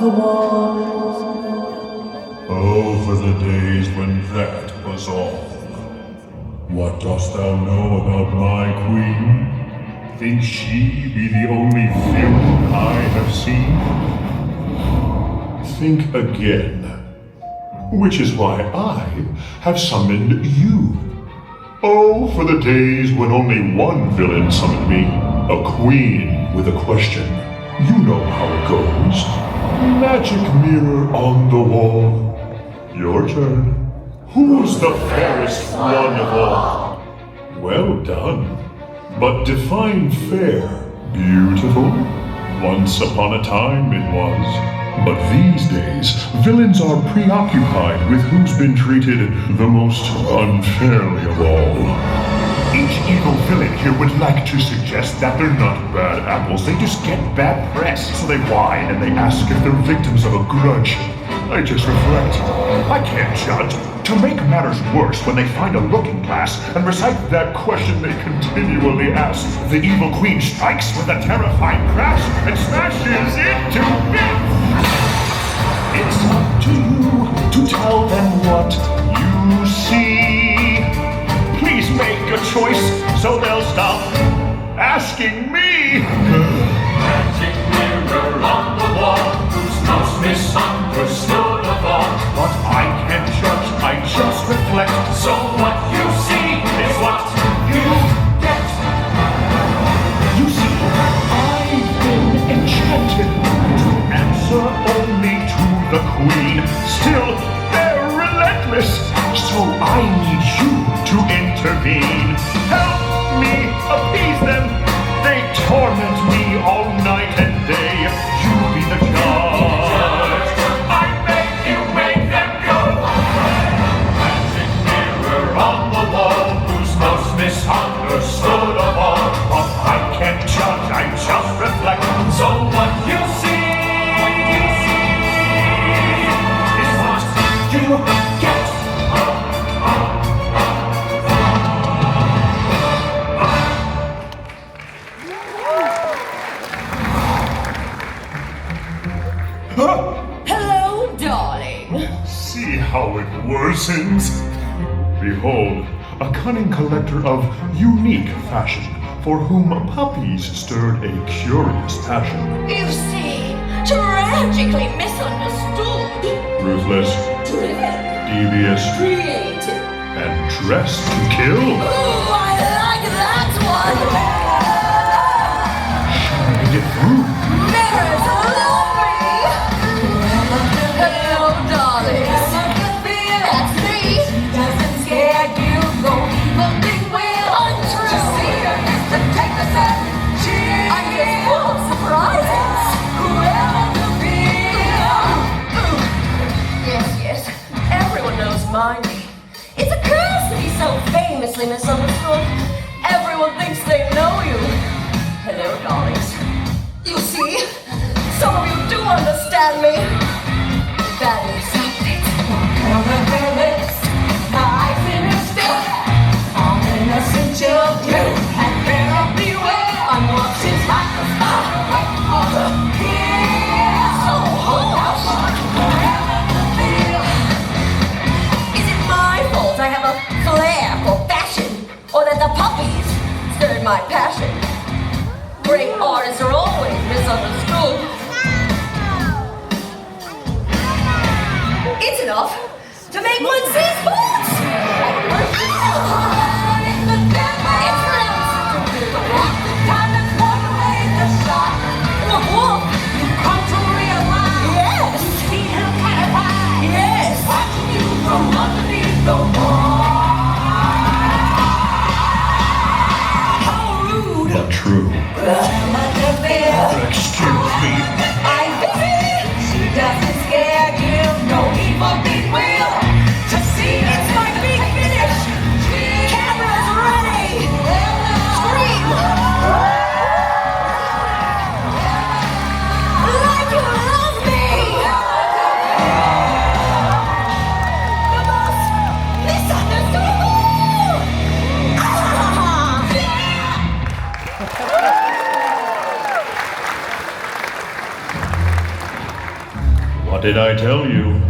the walls. Oh, for the days when that was all. What dost thou know about my queen? Think she be the only villain I have seen? Think again. Which is why I have summoned you. Oh, for the days when only one villain summoned me. A queen with a question. You know how it goes. Magic mirror on the wall. Your turn. Who's the fairest one of all? Well done. But define fair. Beautiful? Once upon a time it was. But these days, villains are preoccupied with who's been treated the most unfairly of all. Each evil villain here would like to suggest that they're not bad apples, they just get bad press. So they whine and they ask if they're victims of a grudge. I just reflect. I can't judge. To make matters worse, when they find a looking glass and recite that question they continually ask, the evil queen strikes with a terrifying crash and smashes it to bits. It's up to you to tell them what you see. Please make a choice so they'll stop asking me. Magic mirror on the wall, who's most misunderstood of all. But I can't judge, I just reflect. So what you see is what you get. You see, I've been enchanted to answer only to the queen. Still, they're relentless, so I need you to intervene. Help me appease them. They torment me all night and day. You be the judge. I make you make them go. Magic mirror on the wall, who's most misunderstood of all. But I can't judge, I just reflect. So what you see is what you get. Hello, darling. See how it worsens? Behold, a cunning collector of unique fashion, for whom puppies stirred a curious passion. You see, tragically misunderstood. Ruthless, Driven. devious, Creative. and dressed to kill. Ooh, I like that one. Shine it through. Mirrors love me. Hello, darlings. That's me. Doesn't scare you, though evil thing will. Untrue. To see her is to take the set. I'm just full of surprises. Cruella de Vil. Yes. Everyone knows my name. It's a curse to be so famously misunderstood. Everyone thinks they know you. Hello, darlings. You see, some of you do understand me. That is something. My sinister. I'm innocent children. And better beware. I'm watching like a star. So hush. Is it my fault I have a flair for fashion? Or that the puppies stirred my passion? Great artists are always misunderstood. It's enough to make one see sports. Yes. Watching you from underneath the wall. How rude. But true. Excuse me. I'm busy. She doesn't scare you. No evil thing will. To see it's my big finish. Camera's ready. Scream. Like you love me. The most did I tell you?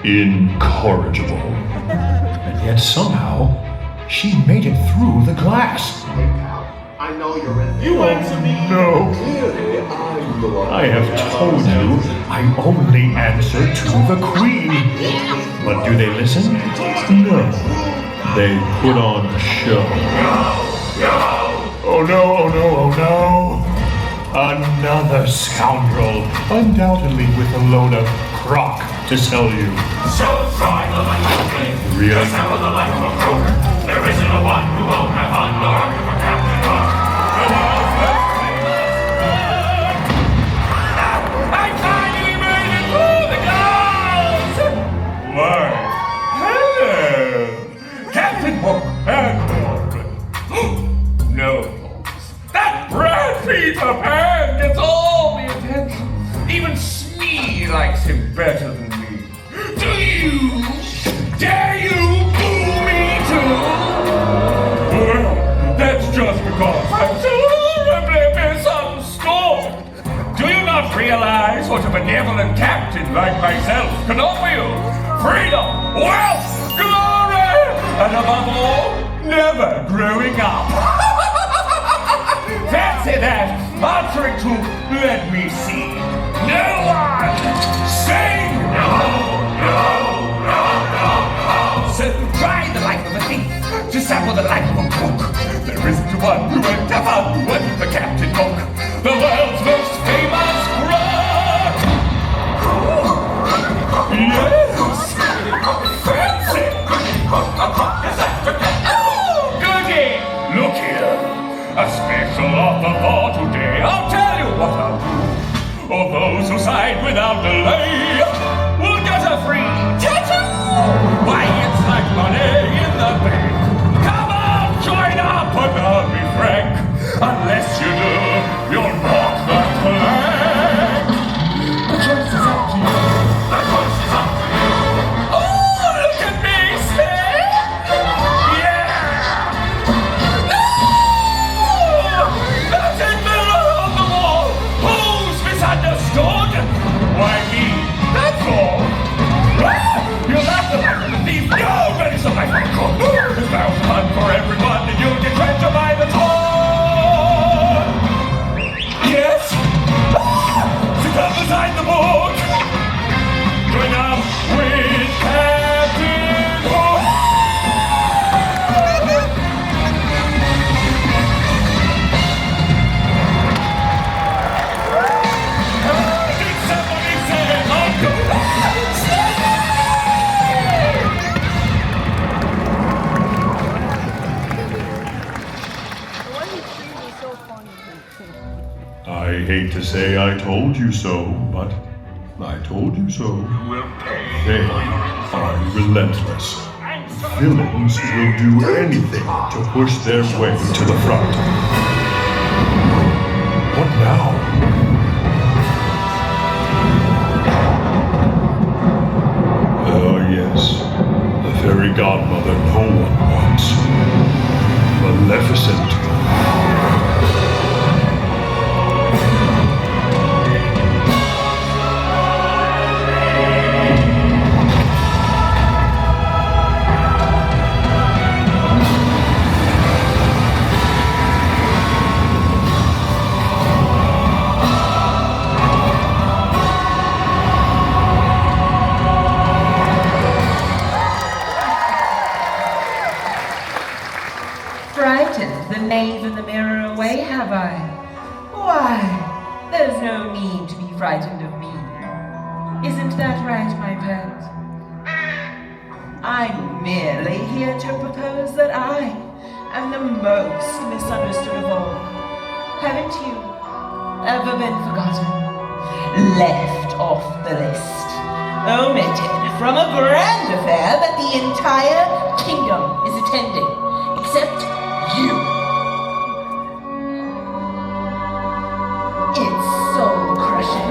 Incorrigible. And yet somehow, she made it through the glass. I know you're in there. You answer me. No, Clearly, I'm the one. I have told you I only answer to the Queen. But do they listen? No. They put on a show. Oh no, oh no, oh no. Another scoundrel, undoubtedly with a load of crock to sell you. So try the life of a king. Really? Just how the life of a crook. There isn't a one who won't have fun or argue for Captain Hook. The world's most famous crook. I finally made it through the glass! Why, hello, Captain Hook and Morgan. No. That brat Peter Pan gets all the attention. Even Smee likes him better than me. Do you? Dare you boo me too? Well, that's just because I'm so horribly misunderstood. Do you not realize what a benevolent captain like myself can offer you? Freedom, wealth, glory, and above all, never growing up. Fancy that! Answering to let me see. No one! Sing! No! So try the life of a thief to sample the life of a cook. There isn't one who went to fun with the Captain Hook, the world's most famous crook. Yes! Fancy! Oh, goody! Look here! A special offer for today. I'll tell you what I'll do. Of those who sign without delay will get a free tattoo. Why, it's like money in the bank. Come on, join up, but I'll be frank. Unless you do, you'll walk the plank. The choice is up to you. The choice is up to you. Oh, look at me, Smith. Yeah. Misunderstood? Why me? That's all. You'll have to life of the thief. Nobody's the life of a cook. There's now fun for everyone, and you get treasure by the ton. Yes? Sit down beside the book. Join up with Captain Hook. I hate to say I told you so, but I told you so. They are relentless. Villains will do anything to push their way to the front. What now? Oh yes, the fairy godmother no one wants. Maleficent. Frightened the knave in the mirror away, have I? Why, there's no need to be frightened of me. Isn't that right, my pet? I'm merely here to propose that I am the most misunderstood of all. Haven't you ever been forgotten? Left off the list? Omitted from a grand affair that the entire kingdom is attending, except you. It's soul crushing.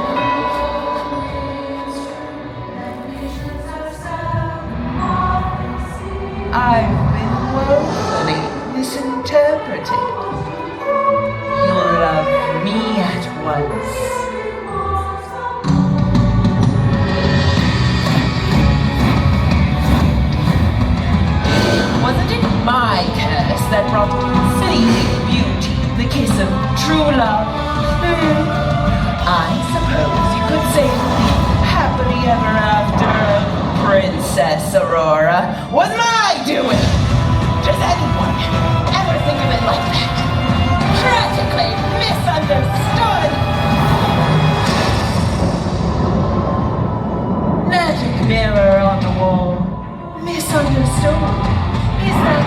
I've been woefully misinterpreted. You'll love me at once. that brought sleep, beauty, the kiss of true love. I suppose you could say happily ever after, Princess Aurora, was my doing. Does anyone ever think of it like that? Tragically misunderstood. Magic mirror on the wall. Misunderstood. Is that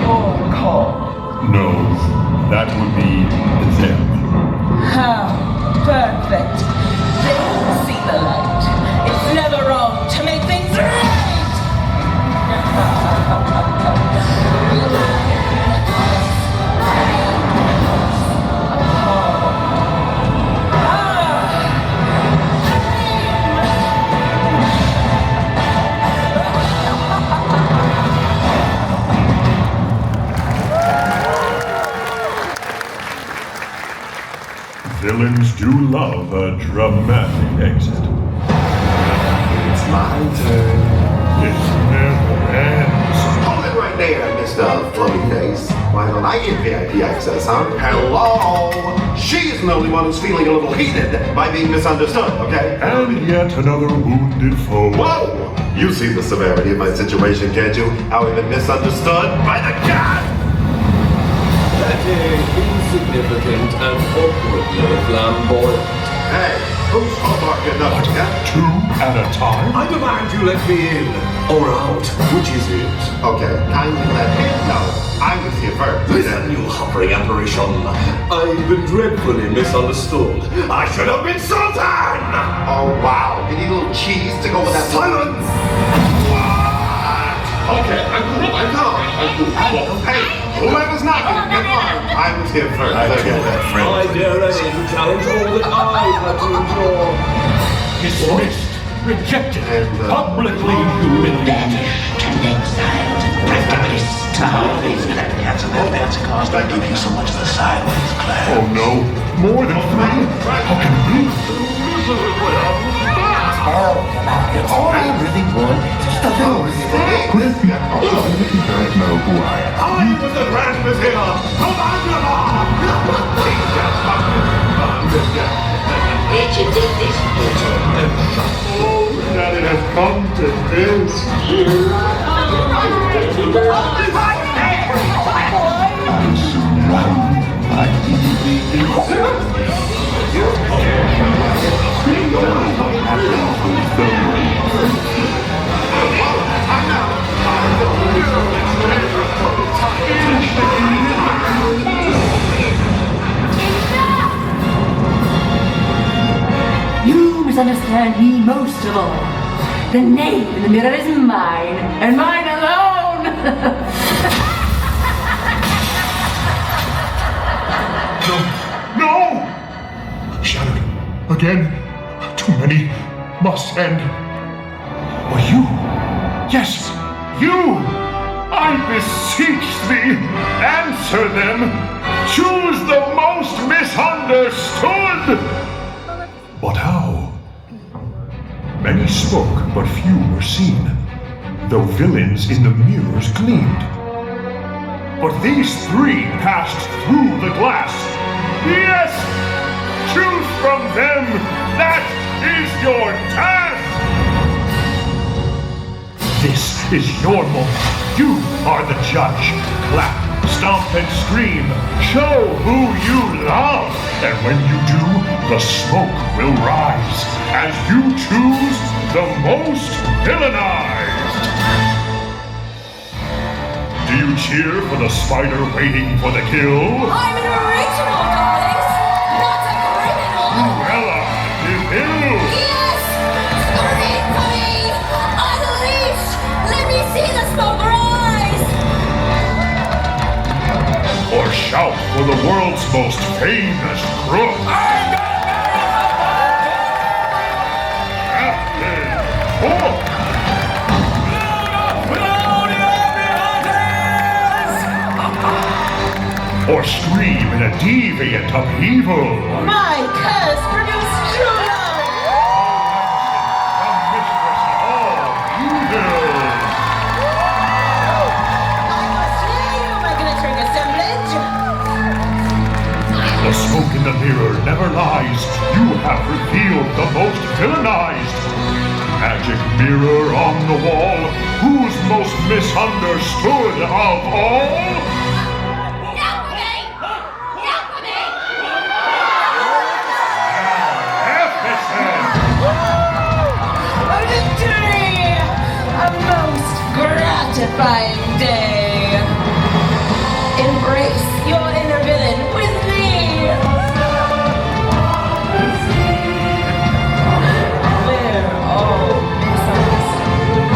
your call? No, that would be them. How perfect. They see the light. It's never wrong to make things right. Villains do love a dramatic exit. It's my turn. It never ends. Hold it right there, Mr. Floaty Face. Why don't I get VIP access, huh? Hello! She is the only one who's feeling a little heated by being misunderstood, okay? And yet another wounded foe. Whoa! You see the severity of my situation, can't you? How I've been misunderstood by the god! That insignificant and awkwardly flamboyant. Hey, who's hallmark enough, yeah? Two at a time? I demand you let me in, or out. Which is it? Okay, kindly let me know. I was here first. Listen, you hovering apparition. I've been dreadfully misunderstood. I should have been Sultan! Oh, wow. You need a little cheese to go with that. Silence! Okay, I'm cool. Hey, whoever's knocking, get on. I was here first. I dare any to challenge all that I've had to endure. Dismissed, rejected, And, publicly humiliated. Banished and exiled. These cats and their fancy cars don't give you so much as a sideways glance. Oh no, more than three? How can it be? Tell me about it. All I really want is just a little Could it be possible that you don't know who I am? I was the Grand Vizier, Commander! Did you dig this picture? Oh, that it has come to this. You misunderstand me most of all. The name in the mirror is mine, and mine alone! No! Shattered. Again. Too many. Must end. Or you. Yes, you! I beseech thee, answer them! Choose the most misunderstood! But how? Many spoke, but few were seen, though villains in the mirrors gleamed. But these three passed through the glass. Yes! Choose from them! That is your task! This is your moment. You are the judge. Clap, stomp, and scream. Show who you love. And when you do, the smoke will rise as you choose the most villainized. Do you cheer for the spider waiting for the kill? I'm an original, darlings, not a criminal. Cruella de Vil. Yes! Scream for me! Unleash! Let me see the smoke rise! Or shout for the world's most famous crook. Captain Hook. Or scream in a deviant upheaval. My curse produced true love. The mistress of all evil. I must hear you, my glittering mirror never lies. You have revealed the most villainized. Magic mirror on the wall, who's most misunderstood of all? A victory! A most gratifying day. Embrace your inner villain with me. We're all misunderstood.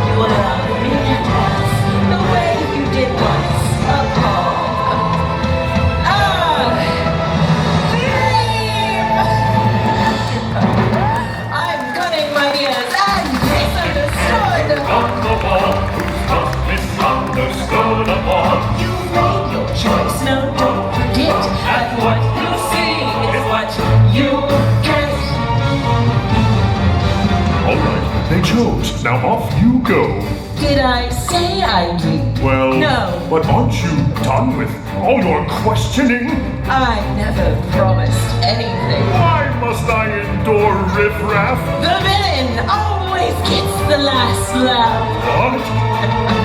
You allowed me to dance the way you did once upon. I'm cutting my ears and misunderstood. On the wall, who's most misunderstood of all? You've made your choice, now don't forget. And what you see is what You get. Alright, they chose. Now off you go. Did I say I did? Well, No. but aren't you done with all your questioning? I never promised anything. Why must I endure riffraff? The villain always gets the last laugh. What?